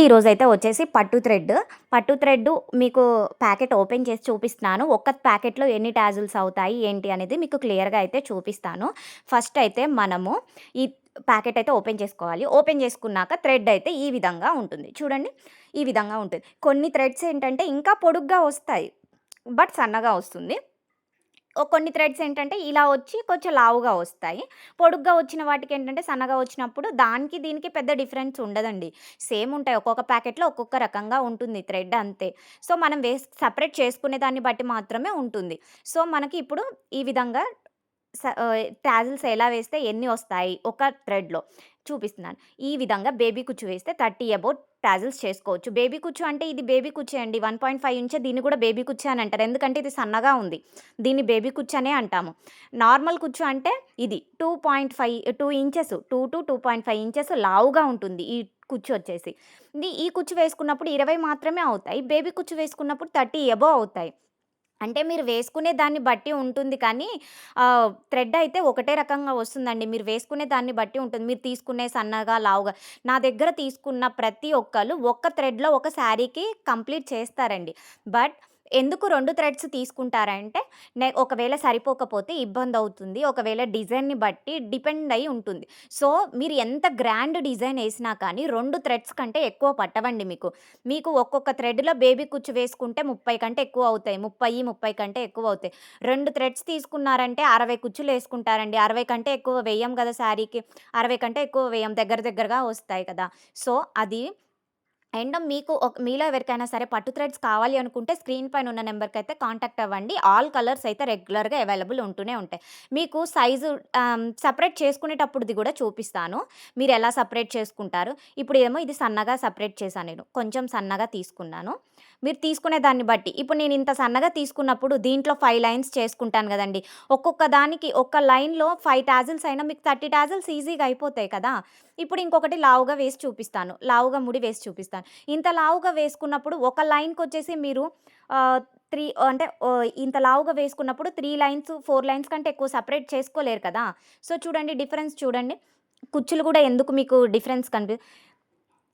ఈరోజైతే వచ్చేసి పట్టు థ్రెడ్ మీకు ప్యాకెట్ ఓపెన్ చేసి చూపిస్తున్నాను. ఒక్క ప్యాకెట్‌లో ఎన్ని టాజిల్స్ అవుతాయి, ఏంటి అనేది మీకు క్లియర్‌గా అయితే చూపిస్తాను. ఫస్ట్ అయితే మనము ఈ ప్యాకెట్ అయితే ఓపెన్ చేసుకోవాలి. ఓపెన్ చేసుకున్నాక థ్రెడ్ అయితే ఈ విధంగా ఉంటుంది. చూడండి, ఈ విధంగా ఉంటుంది. కొన్ని థ్రెడ్స్ ఏంటంటే ఇంకా పొడుగ్గా వస్తాయి. బట్ సన్నగా వస్తుంది. కొన్ని థ్రెడ్స్ ఏంటంటే ఇలా వచ్చి కొంచెం లావుగా వస్తాయి. పొడుగ్గా వచ్చిన వాటికేంటంటే సన్నగా వచ్చినప్పుడు దానికి దీనికి పెద్ద డిఫరెన్స్ ఉండదండి. సేమ్ ఉంటాయి. ఒక్కొక్క ప్యాకెట్‌లో ఒక్కొక్క రకంగా ఉంటుంది థ్రెడ్ అంతే. సో, మనం సెపరేట్ చేసుకునే దాన్ని బట్టి మాత్రమే ఉంటుంది. సో, మనకి ఇప్పుడు ఈ విధంగా టాజిల్స్ ఎలా వేస్తే ఎన్ని వస్తాయి ఒక థ్రెడ్‌లో చూపిస్తున్నాను. ఈ విధంగా బేబీ కుచ్చు వేస్తే 30 అబౌట్ టాజిల్స్ చేసుకోవచ్చు. బేబీ కుచ్చు అంటే ఇది బేబీ కుచ్చే అండి. 1.5 ఇంచే, దీన్ని కూడా బేబీ కుచ్చే అని అంటారు. ఎందుకంటే ఇది సన్నగా ఉంది. దీన్ని బేబీ కుచ్చు అనే అంటాము. నార్మల్ కుచ్చు అంటే ఇది 2 ఇంచెస్, 2-2.5 ఇంచెస్ లావుగా ఉంటుంది ఈ కుచ్చు వచ్చేసి. ఈ కుచ్చు వేసుకున్నప్పుడు 20 మాత్రమే అవుతాయి. బేబీ కుచ్చు వేసుకున్నప్పుడు 30 అబోవ్ అవుతాయి. అంటే మీరు వేసుకునే దాన్ని బట్టి ఉంటుంది కానీ థ్రెడ్ అయితే ఒకటే రకంగా వస్తుందండి. మీరు వేసుకునే దాన్ని బట్టి ఉంటుంది. మీరు తీసుకునే సన్నగా, లావుగా నా దగ్గర తీసుకున్న ప్రతి ఒక్కళ్ళు ఒక్క థ్రెడ్‌లో ఒక శారీకి కంప్లీట్ చేస్తారండి. బట్ ఎందుకు 2 థ్రెడ్స్ తీసుకుంటారంటే ఒకవేళ సరిపోకపోతే ఇబ్బందవుతుంది. ఒకవేళ డిజైన్‌ని బట్టి డిపెండ్ అయ్యి ఉంటుంది. సో, మీరు ఎంత గ్రాండ్ డిజైన్ ఏసినా కానీ 2 థ్రెడ్స్ కంటే ఎక్కువ పట్టవండి మీకు. మీకు ఒక్కొక్క థ్రెడ్‌లో బేబీ కుచ్చు వేసుకుంటే 30 కంటే ఎక్కువ అవుతాయి. 30 కంటే ఎక్కువ అవుతాయి. 2 థ్రెడ్స్ తీసుకున్నారంటే 60 కుచ్చులేసుకుంటారండి. 60 కంటే ఎక్కువ వెయ్యం గదా శారీకి. 60 కంటే ఎక్కువ వేయం. దగ్గర దగ్గరగా వస్తాయి కదా! సో, అది అండ్ మీకు మీలో ఎవరికైనా సరే పట్టు థ్రెడ్స్ కావాలి అనుకుంటే స్క్రీన్ పైన ఉన్న నెంబర్‌కైతే కాంటాక్ట్ అవ్వండి. ఆల్ కలర్స్ అయితే రెగ్యులర్‌గా అవైలబుల్ ఉంటూనే ఉంటాయి. మీకు సైజు సెపరేట్ చేసుకునేటప్పుడుది గూడా చూపిస్తాను. మీరెలా సెపరేట్ చేసుకుంటారు. ఇప్పుడేమో ఇది సన్నగా సెపరేట్ చేశాను నేను. కొంచెం సన్నగా తీసుకున్నాను. మీరు తీసుకునే దాన్ని బట్టి ఇప్పుడు నేను ఇంత సన్నగా తీసుకున్నప్పుడు దీంట్లో 5 లైన్స్ చేసుకుంటాను గదండీ! ఒక్కొక్క దానికి ఒక లైన్‌లో 5 టాజిల్స్ అయినా మీకు 30 టాజిల్స్ ఈజీగా అయిపోతాయి కదా! ఇప్పుడు ఇంకొకటి లావుగా వేసి చూపిస్తాను. లావుగా ముడి వేసి చూపిస్తాను. ఇంత లావుగా వేసుకున్నప్పుడు ఒక లైన్‌కొచ్చేసి మీరు 3 అంటే ఇంత లావుగా వేసుకున్నప్పుడు 3 లైన్స్, 4 లైన్స్ కంటే ఎక్కువ సెపరేట్ చేసుకోలేరు కదా! సో, చూడండి డిఫరెన్స్ చూడండి. కుచ్చులు గూడా ఎందుకు మీకు డిఫరెన్స్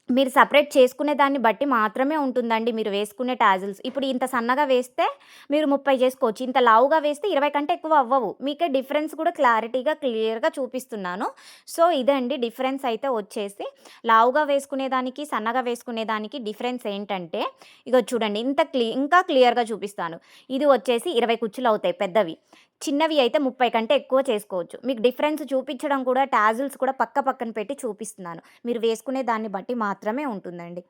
మీరు సెపరేట్ చేసుకునే దాన్ని బట్టి మాత్రమే ఉంటుందండి మీరు వేసుకునే టాజిల్స్. ఇప్పుడు ఇంత సన్నగా వేస్తే మీరు 30 చేసుకోవచ్చు. ఇంత లావుగా వేస్తే 20 కంటే ఎక్కువ అవ్వవు. మీకే డిఫరెన్స్ కూడా క్లియర్‌గా చూపిస్తున్నాను. సో, ఇదండి డిఫరెన్స్ అయితే వచ్చేసి లావుగా వేసుకునేదానికి, సన్నగా వేసుకునేదానికి డిఫరెన్స్ ఏంటంటే ఇగో చూడండి ఇంకా క్లియర్‌గా చూపిస్తాను. ఇది వచ్చేసి 20 కుచ్చులవుతాయి పెద్దవి. చిన్నవి అయితే 30 కంటే ఎక్కువ చేసుకోవచ్చు. మీకు డిఫరెన్స్ చూపించడం కూడా టాజిల్స్ కూడా పక్కన పెట్టి చూపిస్తున్నాను. మీరు వేసుకునే దాన్ని బట్టి మాత్రమే ఉంటుందండి.